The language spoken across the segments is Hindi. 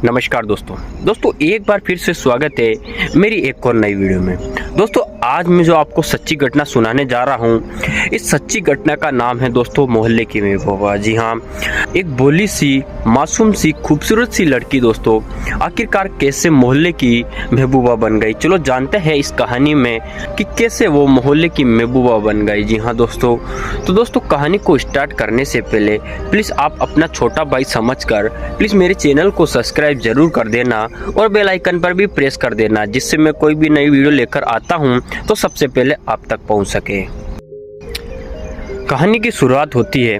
नमस्कार दोस्तों एक बार फिर से स्वागत है मेरी एक और नई वीडियो में। दोस्तों आज मैं जो आपको सच्ची घटना सुनाने जा रहा हूँ, इस सच्ची घटना का नाम है दोस्तों मोहल्ले की महबूबा। जी हाँ, एक भोली सी मासूम सी खूबसूरत सी लड़की दोस्तों आखिरकार कैसे मोहल्ले की महबूबा बन गई। चलो जानते हैं इस कहानी में कि कैसे वो मोहल्ले की महबूबा बन गई। जी हाँ दोस्तों, तो दोस्तों कहानी को स्टार्ट करने से पहले प्लीज़ आप अपना छोटा भाई समझकर प्लीज़ मेरे चैनल को सब्सक्राइब जरूर कर देना और बेल आइकन पर भी प्रेस कर देना, जिससे मैं कोई भी नई वीडियो लेकर आता हूं तो सबसे पहले आप तक पहुंच सके। कहानी की शुरुआत होती है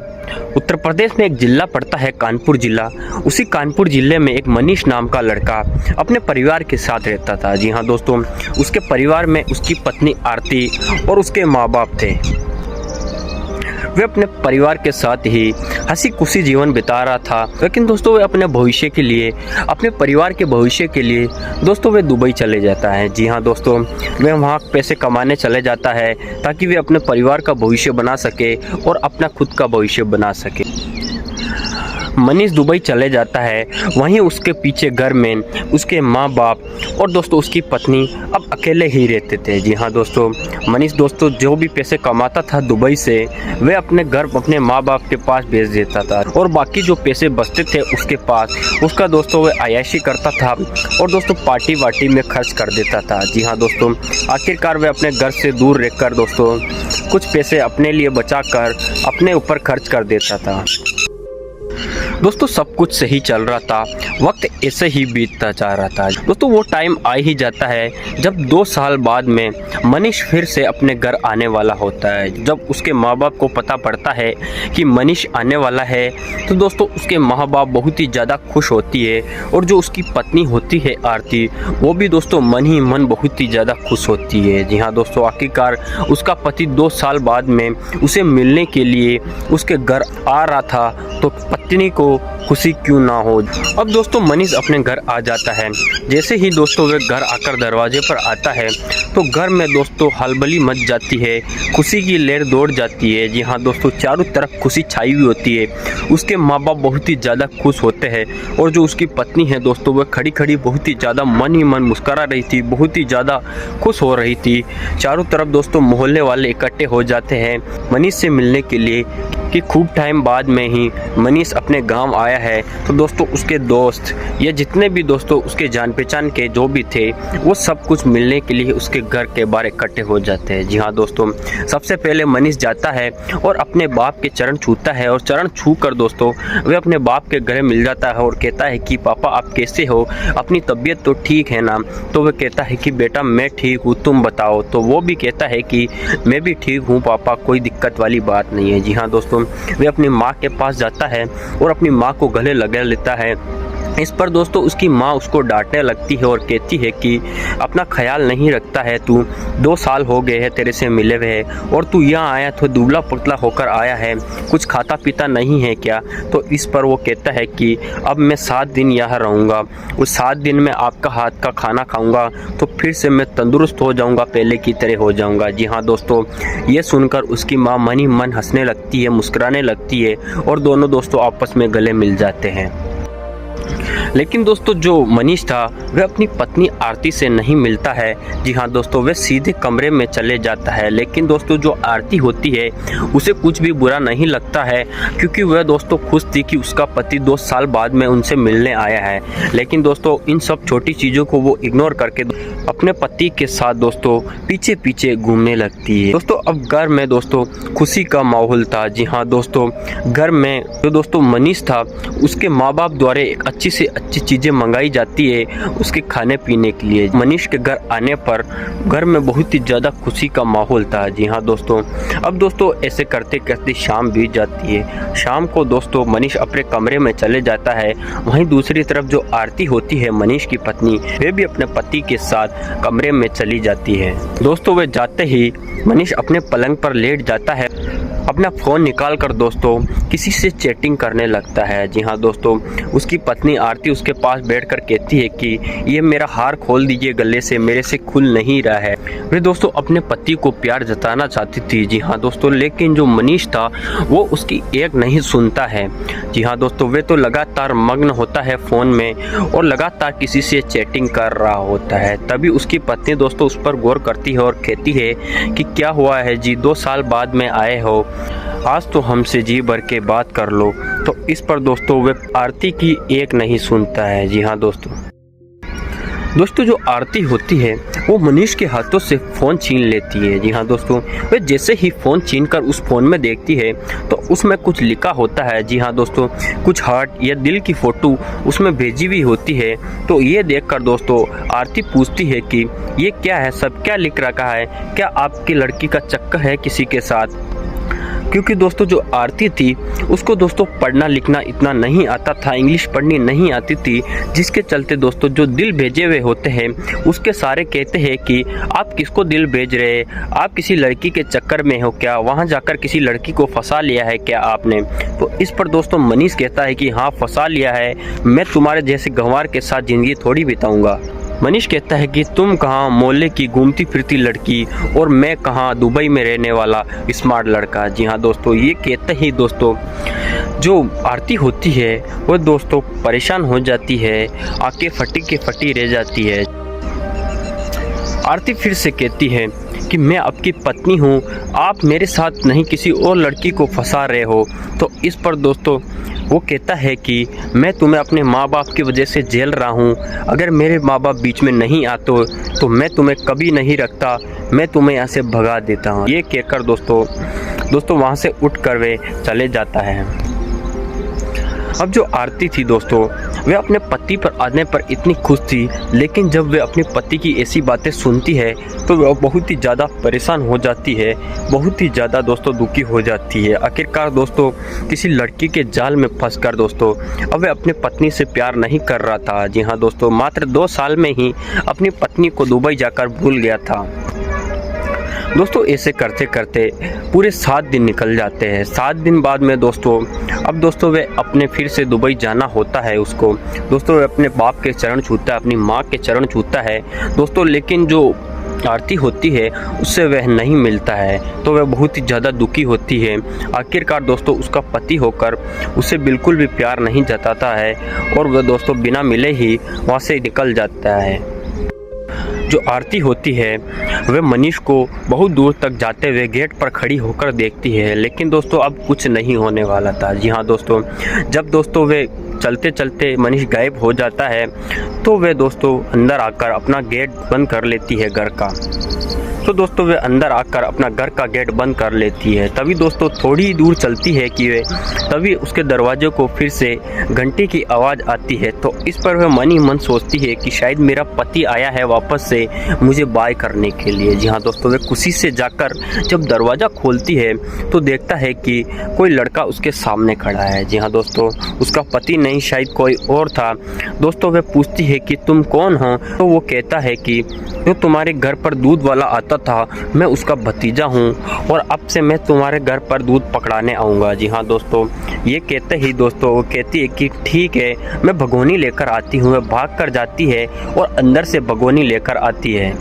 उत्तर प्रदेश में एक जिला पड़ता है कानपुर जिला। उसी कानपुर जिले में एक मनीष नाम का लड़का अपने परिवार के साथ रहता था। जी हाँ दोस्तों, उसके परिवार में उसकी पत्नी आरती और उसके माँ बाप थे। वे अपने परिवार के साथ ही हंसी खुशी जीवन बिता रहा था, लेकिन दोस्तों वे अपने भविष्य के लिए, अपने परिवार के भविष्य के लिए दोस्तों वे दुबई चले जाता है। जी हाँ दोस्तों, वे वहाँ पैसे कमाने चले जाता है ताकि वे अपने परिवार का भविष्य बना सके और अपना खुद का भविष्य बना सके। मनीष दुबई चले जाता है, वहीं उसके पीछे घर में उसके माँ बाप और दोस्तों उसकी पत्नी अब अकेले ही रहते थे। जी हाँ दोस्तों, मनीष दोस्तों जो भी पैसे कमाता था दुबई से वे अपने घर अपने माँ बाप के पास भेज देता था और बाकी जो पैसे बचते थे उसके पास उसका दोस्तों वे अय्याशी करता था और दोस्तों पार्टी वार्टी में खर्च कर देता था। जी हाँ दोस्तों, आखिरकार वे अपने घर से दूर रहकर दोस्तों कुछ पैसे अपने लिए बचाकर अपने ऊपर खर्च कर देता था। दोस्तों सब कुछ सही चल रहा था, वक्त ऐसे ही बीतता जा रहा था। दोस्तों वो टाइम आ ही जाता है जब 2 साल बाद में मनीष फिर से अपने घर आने वाला होता है। जब उसके माँ बाप को पता पड़ता है कि मनीष आने वाला है तो दोस्तों उसके माँ बाप बहुत ही ज़्यादा खुश होती है और जो उसकी पत्नी होती है आरती वो भी दोस्तों मन ही मन बहुत ही ज़्यादा खुश होती है। जी हाँ दोस्तों, आखिरकार उसका पति 2 साल बाद में उसे मिलने के लिए उसके घर आ रहा था, तो पत्नी को खुशी क्यों ना हो। अब दोस्तों मनीष अपने घर आ जाता है। जैसे ही दोस्तों वे घर आकर दरवाजे पर आता है तो घर में दोस्तों हलबली मच जाती है, खुशी की लहर दौड़ जाती है। जी हाँ दोस्तों, चारों तरफ खुशी छाई हुई होती है। उसके माँ बाप बहुत ही ज़्यादा खुश होते हैं और जो उसकी पत्नी है दोस्तों वह खड़ी खड़ी बहुत ही ज़्यादा मन ही मन मुस्करा रही थी, बहुत ही ज़्यादा खुश हो रही थी। चारों तरफ दोस्तों मोहल्ले वाले इकट्ठे हो जाते हैं मनीष से मिलने के लिए कि खूब टाइम बाद में ही मनीष अपने गांव आया है। तो दोस्तों उसके दोस्त या जितने भी दोस्तों उसके जान पहचान के जो भी थे वो सब कुछ मिलने के लिए उसके घर के बाहर इकट्ठे हो जाते हैं। जी हाँ दोस्तों, सबसे पहले मनीष जाता है और अपने बाप के चरण छूता है और चरण छू कर दोस्तों वे अपने बाप के गले मिल जाता है और कहता है कि पापा आप कैसे हो, अपनी तबीयत तो ठीक है ना। तो वह कहता है कि बेटा मैं ठीक हूँ, तुम बताओ। तो वो भी कहता है कि मैं भी ठीक हूँ पापा, कोई दिक्कत वाली बात नहीं है। जी हाँ दोस्तों, वे अपनी माँ के पास जाता है और अपनी माँ को गले लगा लेता है। इस पर दोस्तों उसकी माँ उसको डांटने लगती है और कहती है कि अपना ख्याल नहीं रखता है तू, 2 साल हो गए हैं तेरे से मिले हुए और तू यहाँ आया तो दुबला पतला होकर आया है, कुछ खाता पीता नहीं है क्या। तो इस पर वो कहता है कि अब मैं 7 दिन यहाँ रहूँगा, उस 7 दिन में आपका हाथ का खाना खाऊँगा तो फिर से मैं तंदुरुस्त हो जाऊँगा, पहले की तरह हो जाऊँगा। जी हाँ दोस्तों, ये सुनकर उसकी माँ मन ही मन हंसने लगती है, मुस्कुराने लगती है और दोनों दोस्तों आपस में गले मिल जाते हैं। लेकिन दोस्तों जो मनीष था वह अपनी पत्नी आरती से नहीं मिलता है। जी हाँ दोस्तों, वह सीधे कमरे में चले जाता है। लेकिन दोस्तों जो आरती होती है उसे कुछ भी बुरा नहीं लगता है, क्योंकि वह दोस्तों खुश थी कि उसका पति 2 साल बाद में उनसे मिलने आया है। लेकिन दोस्तों इन सब छोटी चीज़ों को वो इग्नोर करके अपने पति के साथ दोस्तों पीछे पीछे घूमने लगती है। दोस्तों अब घर में दोस्तों खुशी का माहौल था। जी हाँ दोस्तों, घर में जो दोस्तों मनीष था उसके माँ बाप द्वारा एक अच्छी से अच्छी चीज़ें मंगाई जाती है उसके खाने पीने के लिए। मनीष के घर आने पर घर में बहुत ही ज़्यादा खुशी का माहौल था। जी हाँ दोस्तों, अब दोस्तों ऐसे करते करते शाम बीत जाती है। शाम को दोस्तों मनीष अपने कमरे में चले जाता है। वहीं दूसरी तरफ जो आरती होती है मनीष की पत्नी, वे भी अपने पति के साथ कमरे में चली जाती है। दोस्तों वे जाते ही मनीष अपने पलंग पर लेट जाता है, अपना फ़ोन निकाल कर दोस्तों किसी से चैटिंग करने लगता है। जी हाँ दोस्तों, उसकी पत्नी आरती उसके पास बैठकर कहती है कि ये मेरा हार खोल दीजिए गले से, मेरे से खुल नहीं रहा है। वे दोस्तों अपने पति को प्यार जताना चाहती थी, जी हाँ दोस्तों, लेकिन जो मनीष था वो उसकी एक नहीं सुनता है। जी हाँ दोस्तों, वे तो लगातार मग्न होता है फ़ोन में और लगातार किसी से चैटिंग कर रहा होता है। तभी उसकी पत्नी दोस्तों उस पर गौर करती है और कहती है कि क्या हुआ है जी, 2 साल बाद में आए हो, आज तो हमसे जी भर के बात कर लो। तो इस पर दोस्तों वे आरती की एक नहीं सुनता है। जी हाँ दोस्तों जो आरती होती है वो मनीष के हाथों से फ़ोन छीन लेती है। जी हाँ दोस्तों, वे जैसे ही फ़ोन छीनकर उस फ़ोन में देखती है तो उसमें कुछ लिखा होता है। जी हाँ दोस्तों, कुछ हार्ट या दिल की फ़ोटो उसमें भेजी हुई होती है। तो ये देखकर दोस्तों आरती पूछती है कि ये क्या है, सब क्या लिख रखा है, क्या आपकी लड़की का चक्कर है किसी के साथ? क्योंकि दोस्तों जो आरती थी उसको दोस्तों पढ़ना लिखना इतना नहीं आता था, इंग्लिश पढ़नी नहीं आती थी, जिसके चलते दोस्तों जो दिल भेजे हुए होते हैं उसके सारे कहते हैं कि आप किसको दिल भेज रहे हैं, आप किसी लड़की के चक्कर में हो क्या, वहां जाकर किसी लड़की को फंसा लिया है क्या आपने? तो इस पर दोस्तों मनीष कहता है कि हाँ फंसा लिया है, मैं तुम्हारे जैसे गंवार के साथ ज़िंदगी थोड़ी बिताऊंगा। मनीष कहता है कि तुम कहाँ मोहल्ले की घूमती फिरती लड़की और मैं कहाँ दुबई में रहने वाला स्मार्ट लड़का। जी हाँ दोस्तों, ये कहते ही दोस्तों जो आरती होती है वो दोस्तों परेशान हो जाती है, आंखें फटी के फटी रह जाती है। आरती फिर से कहती है कि मैं आपकी पत्नी हूँ, आप मेरे साथ नहीं किसी और लड़की को फंसा रहे हो। तो इस पर दोस्तों वो कहता है कि मैं तुम्हें अपने माँ बाप की वजह से झेल रहा हूँ, अगर मेरे माँ बाप बीच में नहीं आते तो मैं तुम्हें कभी नहीं रखता, मैं तुम्हें यहाँ से भगा देता हूँ। ये कहकर दोस्तों वहाँ से उठ कर वे चले जाता है। अब जो आरती थी दोस्तों वे अपने पति पर आने पर इतनी खुश थी, लेकिन जब वे अपने पति की ऐसी बातें सुनती है तो वह बहुत ही ज़्यादा परेशान हो जाती है, बहुत ही ज़्यादा दोस्तों दुखी हो जाती है। आखिरकार दोस्तों किसी लड़की के जाल में फंसकर दोस्तों अब वह अपने पत्नी से प्यार नहीं कर रहा था। जी हाँ दोस्तों, मात्र 2 साल में ही अपनी पत्नी को दुबई जाकर भूल गया था। दोस्तों ऐसे करते करते पूरे 7 दिन निकल जाते हैं। 7 दिन बाद में दोस्तों अब दोस्तों वे अपने फिर से दुबई जाना होता है उसको। दोस्तों वे अपने बाप के चरण छूता है, अपनी माँ के चरण छूता है दोस्तों, लेकिन जो आरती होती है उससे वह नहीं मिलता है। तो वह बहुत ही ज़्यादा दुखी होती है। आखिरकार दोस्तों उसका पति होकर उसे बिल्कुल भी प्यार नहीं जताता है और वह दोस्तों बिना मिले ही वहाँ से निकल जाता है। जो आरती होती है वह मनीष को बहुत दूर तक जाते हुए गेट पर खड़ी होकर देखती है, लेकिन दोस्तों अब कुछ नहीं होने वाला था। जी हाँ दोस्तों, जब दोस्तों वे चलते चलते मनीष गायब हो जाता है तो वे दोस्तों अंदर आकर अपना गेट बंद कर लेती है घर का। तो दोस्तों वे अंदर आकर अपना घर का गेट बंद कर लेती है। तभी दोस्तों थोड़ी दूर चलती है कि वे तभी उसके दरवाजे को फिर से घंटी की आवाज़ आती है। तो इस पर वह मन ही मन सोचती है कि शायद मेरा पति आया है वापस से मुझे बाय करने के लिए। जी हाँ दोस्तों, वे खुशी से जाकर जब दरवाज़ा खोलती है तो देखता है कि कोई लड़का उसके सामने खड़ा है। जी हाँ दोस्तों, उसका पति नहीं शायद कोई और था। दोस्तों वे पूछती है कि तुम कौन हो? तो वो कहता है कि जो तुम्हारे घर पर दूध वाला आता था मैं उसका भतीजा हूँ और अब से मैं तुम्हारे घर पर दूध पकड़ाने आऊँगा। जी हाँ दोस्तों, ये कहते ही दोस्तों वो कहती है कि ठीक है मैं भगोनी लेकर आती हूँ। वह भाग कर जाती है और अंदर से भगोनी लेकर आती है।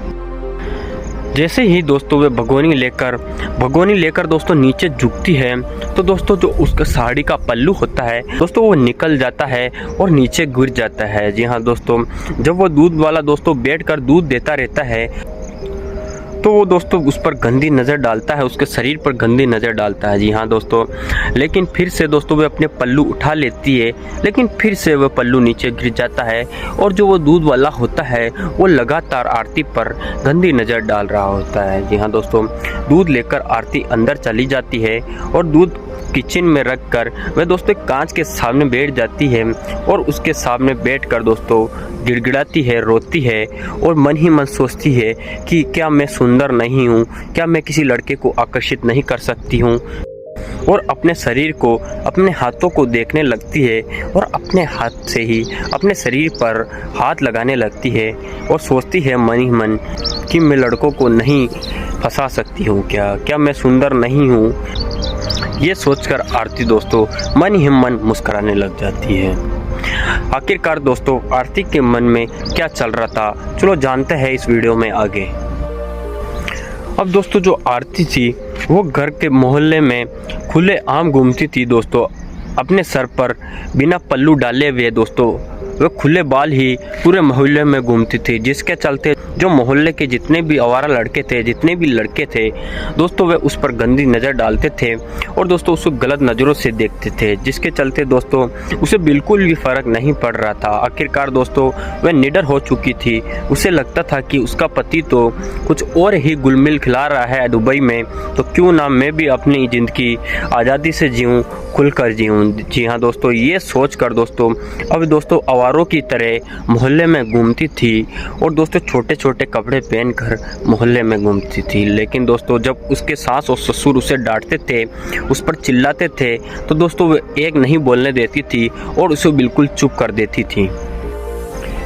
जैसे ही दोस्तों वे भगोनी लेकर दोस्तों नीचे झुकती है तो दोस्तों जो उसका साड़ी का पल्लू होता है दोस्तों वो निकल जाता है और नीचे गिर जाता है। जी हाँ दोस्तों, जब वो दूध वाला दोस्तों बैठकर दूध देता रहता है तो वो दोस्तों उस पर गंदी नज़र डालता है, उसके शरीर पर गंदी नज़र डालता है। जी हाँ दोस्तों, लेकिन फिर से दोस्तों वे अपने पल्लू उठा लेती है, लेकिन फिर से वह पल्लू नीचे गिर जाता है और जो वो दूध वाला होता है वो लगातार आरती पर गंदी नज़र डाल रहा होता है। जी हाँ दोस्तों, दूध लेकर आरती अंदर चली जाती है और दूध किचन में रखकर वह दोस्तों कांच के सामने बैठ जाती है और उसके सामने बैठकर दोस्तों गिड़गिड़ाती है, रोती है और मन ही मन सोचती है कि क्या मैं सुंदर नहीं हूँ, क्या मैं किसी लड़के को आकर्षित नहीं कर सकती हूँ। और अपने शरीर को, अपने हाथों को देखने लगती है और अपने हाथ से ही अपने शरीर पर हाथ लगाने लगती है और सोचती है मन ही मन कि मैं लड़कों को नहीं फंसा सकती हूँ क्या मैं सुंदर नहीं हूँ। ये सोचकर आरती दोस्तों मन ही मन मुस्कुराने लग जाती है। आखिरकार दोस्तों आरती के मन में क्या चल रहा था, चलो जानते हैं इस वीडियो में आगे। अब दोस्तों जो आरती थी वो घर के मोहल्ले में खुले आम घूमती थी दोस्तों, अपने सर पर बिना पल्लू डाले हुए दोस्तों वह खुले बाल ही पूरे मोहल्ले में घूमती थी, जिसके चलते जो मोहल्ले के जितने भी आवारा लड़के थे, जितने भी लड़के थे दोस्तों वे उस पर गंदी नज़र डालते थे और दोस्तों उसको गलत नज़रों से देखते थे, जिसके चलते दोस्तों उसे बिल्कुल भी फ़र्क नहीं पड़ रहा था। आखिरकार दोस्तों वह निडर हो चुकी थी, उसे लगता था कि उसका पति तो कुछ और ही गुलमिल खिला रहा है दुबई में, तो क्यों ना मैं भी अपनी ज़िंदगी आज़ादी से जीऊँ, खुलकर जीऊँ। जी हाँ दोस्तों, ये सोच कर दोस्तों अब दोस्तों आवारों की तरह मोहल्ले में घूमती थी और दोस्तों छोटे छोटे कपड़े पहनकर मोहल्ले में घूमती थी। लेकिन दोस्तों जब उसके सास और ससुर उसे डांटते थे, उस पर चिल्लाते थे, तो दोस्तों वो एक नहीं बोलने देती थी और उसे बिल्कुल चुप कर देती थी।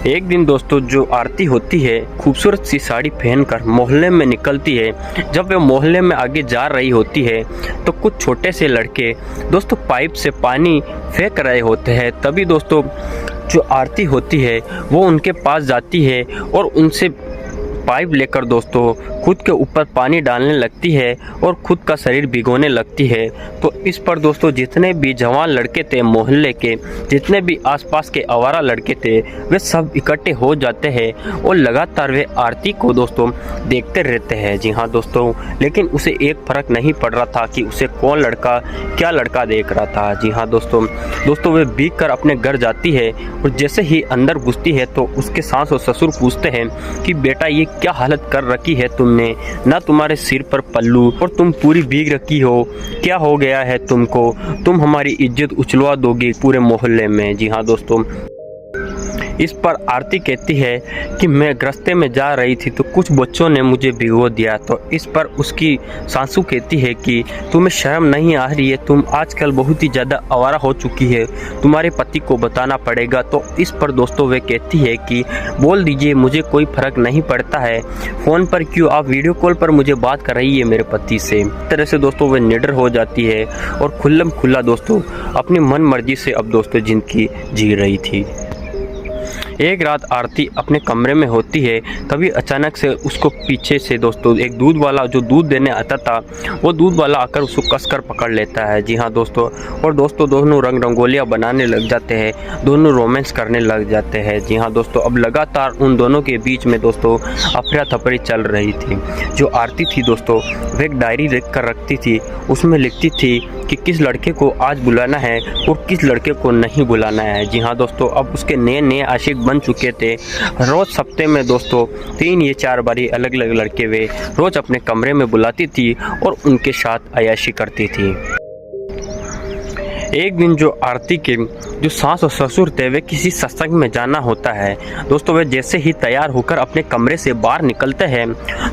एक दिन दोस्तों जो आरती होती है खूबसूरत सी साड़ी पहनकर मोहल्ले में निकलती है। जब वह मोहल्ले में आगे जा रही होती है तो कुछ छोटे से लड़के दोस्तों पाइप से पानी फेंक रहे होते हैं। तभी दोस्तों जो आरती होती है वो उनके पास जाती है और उनसे पाइप लेकर दोस्तों खुद के ऊपर पानी डालने लगती है और खुद का शरीर भिगोने लगती है। तो इस पर दोस्तों जितने भी जवान लड़के थे मोहल्ले के, जितने भी आसपास के आवारा लड़के थे, वे सब इकट्ठे हो जाते हैं और लगातार वे आरती को दोस्तों देखते रहते हैं। जी हाँ दोस्तों, लेकिन उसे एक फर्क नहीं पड़ रहा था कि उसे कौन लड़का क्या लड़का देख रहा था। जी हाँ दोस्तों वे भीग कर अपने घर जाती है और जैसे ही अंदर घुसती है तो उसके सास और ससुर पूछते हैं कि बेटा ये क्या हालत कर रखी है तुमने, ना तुम्हारे सिर पर पल्लू और तुम पूरी भीग रखी हो, क्या हो गया है तुमको, तुम हमारी इज्जत उछलवा दोगी पूरे मोहल्ले में। जी हाँ दोस्तों, इस पर आरती कहती है कि मैं रास्ते में जा रही थी तो कुछ बच्चों ने मुझे भिगो दिया। तो इस पर उसकी सासू कहती है कि तुम्हें शर्म नहीं आ रही है, तुम आजकल बहुत ही ज़्यादा आवारा हो चुकी है, तुम्हारे पति को बताना पड़ेगा। तो इस पर दोस्तों वे कहती है कि बोल दीजिए, मुझे कोई फ़र्क नहीं पड़ता है, फ़ोन पर क्यों, आप वीडियो कॉल पर मुझे बात कर रही है मेरे पति से। इस तरह से दोस्तों वे निडर हो जाती है और खुल्लम खुल्ला दोस्तों अपनी मन मर्जी से अब दोस्तों ज़िंदगी जी रही थी। एक रात आरती अपने कमरे में होती है, तभी अचानक से उसको पीछे से दोस्तों एक दूध वाला जो दूध देने आता था वो दूध वाला आकर उसको कसकर पकड़ लेता है। जी हाँ दोस्तों, और दोस्तों दोनों रंग रंगोलियाँ बनाने लग जाते हैं, दोनों रोमांस करने लग जाते हैं। जी हाँ दोस्तों, अब लगातार उन दोनों के बीच में दोस्तों अफरा तफरी चल रही थी। जो आरती थी दोस्तों वह एक डायरी लिख कर रखती थी, उसमें लिखती थी कि किस लड़के को आज बुलाना है और किस लड़के को नहीं बुलाना है। जी हाँ दोस्तों, अब उसके नए नए आशिक बन चुके थे। रोज़ हफ्ते में दोस्तों 3 या 4 बारी अलग अलग लड़के वे रोज़ अपने कमरे में बुलाती थी और उनके साथ अय्याशी करती थी। एक दिन जो आरती के जो सास और ससुर थे वे किसी सत्संग में जाना होता है दोस्तों, वे जैसे ही तैयार होकर अपने कमरे से बाहर निकलते हैं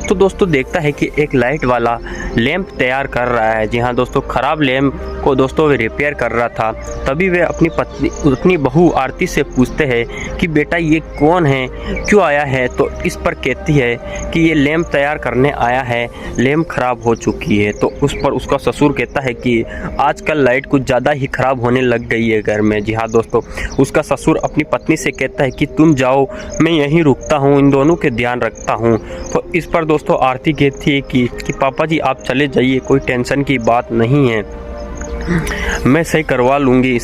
तो दोस्तों देखता है कि एक लाइट वाला लैंप तैयार कर रहा है। जी हाँ दोस्तों, ख़राब लैंप को दोस्तों वे रिपेयर कर रहा था। तभी वे अपनी बहू आरती से पूछते हैं कि बेटा ये कौन है, क्यों आया है। तो इस पर कहती है कि ये लैंप तैयार करने आया है, लैंप ख़राब हो चुकी है। तो उस पर उसका ससुर कहता है कि आजकल लाइट कुछ ज़्यादा ही ख़राब होने लग गई है घर में। जी हाँ दोस्तों, उसका ससुर अपनी पत्नी से कहता है कि तुम जाओ, मैं यहीं रुकता हूँ, इन दोनों के ध्यान रखता हूँ। तो इस पर दोस्तों आरती कहती है कि पापा जी आप चले जाइए, कोई टेंशन की बात नहीं है, मैं सही करवा लूँगी,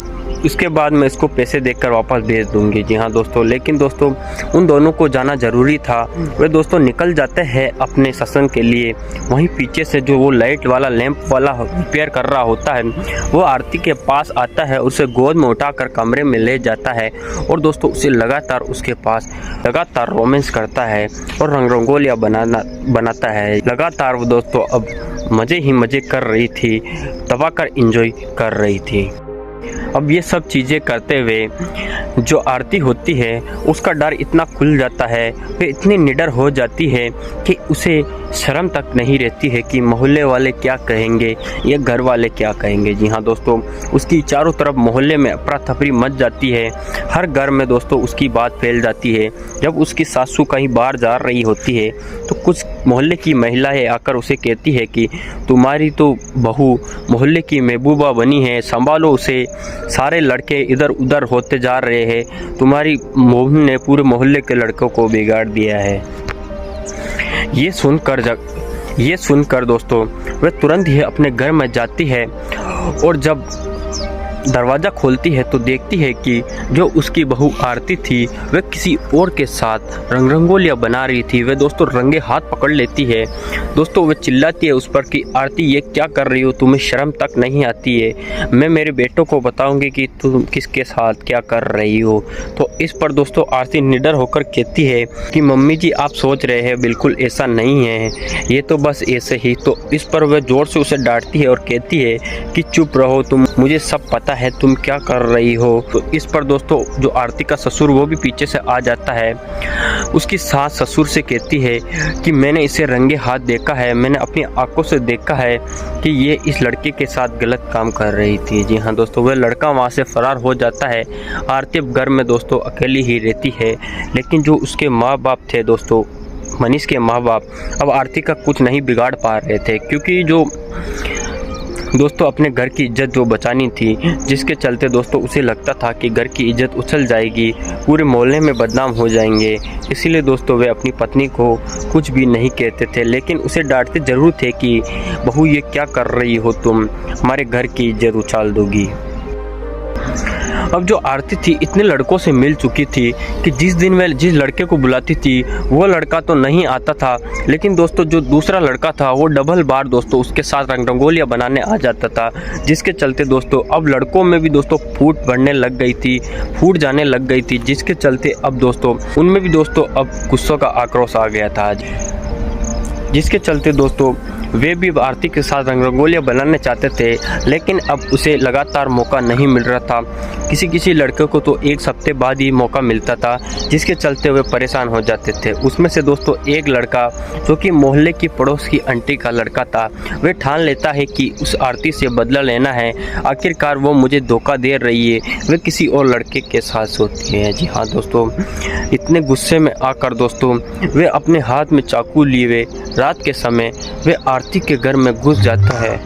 इसके बाद मैं इसको पैसे देकर वापस भेज दूंगी। जी हाँ दोस्तों, लेकिन दोस्तों उन दोनों को जाना ज़रूरी था। वे दोस्तों निकल जाते हैं अपने सत्संग के लिए। वहीं पीछे से जो वो लाइट वाला लैंप वाला रिपेयर कर रहा होता है वो आरती के पास आता है, उसे गोद में उठाकर कमरे में ले जाता है और दोस्तों उसे लगातार उसके पास लगातार रोमांस करता है और रंग रंगोलियाँ बनाता है। लगातार वो दोस्तों अब मज़े ही मज़े कर रही थी, दबाकर एंजॉय कर रही थी। अब ये सब चीज़ें करते हुए जो आरती होती है उसका डर इतना खुल जाता है, वे इतनी निडर हो जाती है कि उसे शर्म तक नहीं रहती है कि मोहल्ले वाले क्या कहेंगे या घर वाले क्या कहेंगे। जी हाँ दोस्तों, उसकी चारों तरफ मोहल्ले में अफरा तफरी मच जाती है, हर घर में दोस्तों उसकी बात फैल जाती है। जब उसकी सासू कहीं बाहर जा रही होती है तो कुछ मोहल्ले की महिलाएं आकर उसे कहती है कि तुम्हारी तो बहू मोहल्ले की महबूबा बनी है, संभालो उसे, सारे लड़के इधर उधर होते जा रहे हैं, तुम्हारी बहू ने पूरे मोहल्ले के लड़कों को बिगाड़ दिया है। ये सुनकर दोस्तों वह तुरंत ही अपने घर में जाती है और जब दरवाज़ा खोलती है तो देखती है कि जो उसकी बहू आरती थी वह किसी और के साथ रंगोलियाँ बना रही थी। वह दोस्तों रंगे हाथ पकड़ लेती है। दोस्तों वह चिल्लाती है उस पर कि आरती ये क्या कर रही हो, तुम्हें शर्म तक नहीं आती है, मैं मेरे बेटों को बताऊंगी कि तुम किसके साथ क्या कर रही हो। तो इस पर दोस्तों आरती निडर होकर कहती है कि मम्मी जी आप सोच रहे हैं, बिल्कुल ऐसा नहीं है, ये तो बस ऐसे ही। तो इस पर वह ज़ोर से उसे डांटती है और कहती है कि चुप रहो तुम, मुझे सब पता है तुम क्या कर रही हो। तो इस पर दोस्तों जो आरती का ससुर वो भी पीछे से आ जाता है। उसकी सास ससुर से कहती है कि मैंने इसे रंगे हाथ देखा है, मैंने अपनी आंखों से देखा है कि ये इस लड़के के साथ गलत काम कर रही थी। जी हाँ दोस्तों, वह लड़का वहाँ से फरार हो जाता है। आरती अब घर में दोस्तों अकेली ही रहती है, लेकिन जो उसके माँ बाप थे दोस्तों, मनीष के माँ बाप, अब आरती का कुछ नहीं बिगाड़ पा रहे थे, क्योंकि जो दोस्तों अपने घर की इज्जत जो बचानी थी, जिसके चलते दोस्तों उसे लगता था कि घर की इज्जत उछल जाएगी, पूरे मोहल्ले में बदनाम हो जाएंगे, इसीलिए दोस्तों वे अपनी पत्नी को कुछ भी नहीं कहते थे, लेकिन उसे डांटते ज़रूर थे कि बहू ये क्या कर रही हो तुम, हमारे घर की इज्जत उछाल दोगी। अब जो आरती थी इतने लड़कों से मिल चुकी थी कि जिस दिन वह जिस लड़के को बुलाती थी वो लड़का तो नहीं आता था, लेकिन दोस्तों जो दूसरा लड़का था वो डबल बार दोस्तों उसके साथ रंगोलियाँ बनाने आ जाता था, जिसके चलते दोस्तों अब लड़कों में भी दोस्तों फूट जाने लग गई थी, जिसके चलते अब दोस्तों उनमें भी दोस्तों अब गुस्सों का आक्रोश आ गया था, जिसके चलते दोस्तों वे भी आरती के साथ रंगोलियाँ बनाने चाहते थे, लेकिन अब उसे लगातार मौका नहीं मिल रहा था। किसी लड़के को तो एक हफ्ते बाद ही मौका मिलता था, जिसके चलते वे परेशान हो जाते थे। उसमें से दोस्तों एक लड़का जो कि मोहल्ले की पड़ोस की आंटी का लड़का था, वह ठान लेता है कि उस आरती से बदला लेना है, आखिरकार वो मुझे धोखा दे रही है, वह किसी और लड़के के साथ सोती है। जी हाँ दोस्तों, इतने गुस्से में आकर दोस्तों वे अपने हाथ में चाकू लिए रात के समय वे आरती के घर में घुस जाता है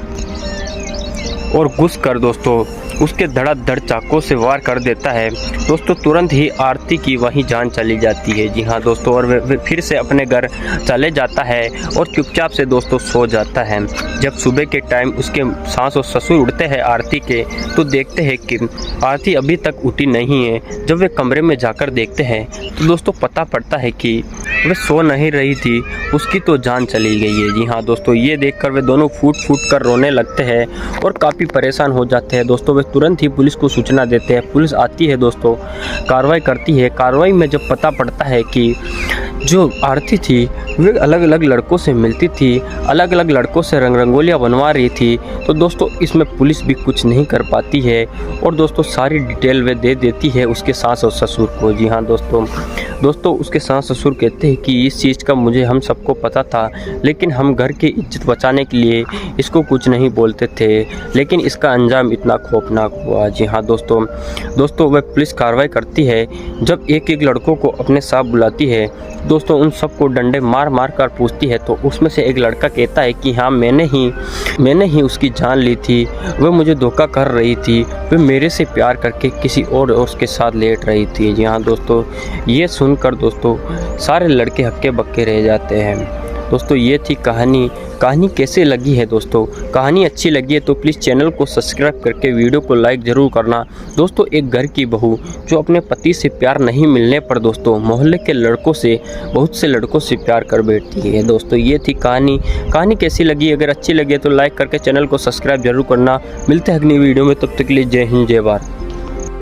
और घुस कर दोस्तों उसके धड़ाधड़ चाकू से वार कर देता है। दोस्तों तुरंत ही आरती की वहीं जान चली जाती है। जी हाँ दोस्तों, और वे फिर से अपने घर चले जाता है और चुपचाप से दोस्तों सो जाता है। जब सुबह के टाइम उसके सास और ससुर उठते हैं आरती के, तो देखते हैं कि आरती अभी तक उठी नहीं है। जब वे कमरे में जाकर देखते हैं तो दोस्तों पता पड़ता है कि वह सो नहीं रही थी, उसकी तो जान चली गई है। जी हाँ दोस्तों, ये देखकर वे दोनों फूट कर रोने लगते हैं और काफ़ी परेशान हो जाते हैं। दोस्तों वे तुरंत ही पुलिस को सूचना देते हैं। पुलिस आती है दोस्तों, कार्रवाई करती है। कार्रवाई में जब पता पड़ता है कि जो आरती थी वे अलग अलग लड़कों से मिलती थी, अलग अलग लड़कों से रंगोलियाँ बनवा रही थी, तो दोस्तों इसमें पुलिस भी कुछ नहीं कर पाती है और दोस्तों सारी डिटेल वे दे देती है उसके सास और ससुर को। जी हाँ दोस्तों उसके सास ससुर कहते हैं कि इस चीज़ का मुझे हम सबको पता था, लेकिन हम घर की इज्जत बचाने के लिए इसको कुछ नहीं बोलते थे, लेकिन इसका अंजाम इतना खौफनाक हुआ। जी हाँ दोस्तों वह पुलिस कार्रवाई करती है। जब एक एक लड़कों को अपने साथ बुलाती है दोस्तों, उन सबको डंडे मार कर पूछती है, तो उसमें से एक लड़का कहता है कि हाँ मैंने ही उसकी जान ली थी, वह मुझे धोखा कर रही थी, वह मेरे से प्यार करके किसी और उसके साथ लेट रही थी। जी हाँ दोस्तों, ये सुनकर दोस्तों सारे लड़के हक्के बक्के रह जाते हैं। दोस्तों ये थी कहानी कैसे लगी है दोस्तों? कहानी अच्छी लगी है तो प्लीज़ चैनल को सब्सक्राइब करके वीडियो को लाइक ज़रूर करना। दोस्तों एक घर की बहू जो अपने पति से प्यार नहीं मिलने पर दोस्तों मोहल्ले के लड़कों से, बहुत से लड़कों से प्यार कर बैठती है। दोस्तों ये थी कहानी कैसी लगी? अगर अच्छी लगी है तो लाइक करके चैनल को सब्सक्राइब जरूर करना। मिलते हैं अगली वीडियो में, तब तक के लिए जय हिंद जय भारत।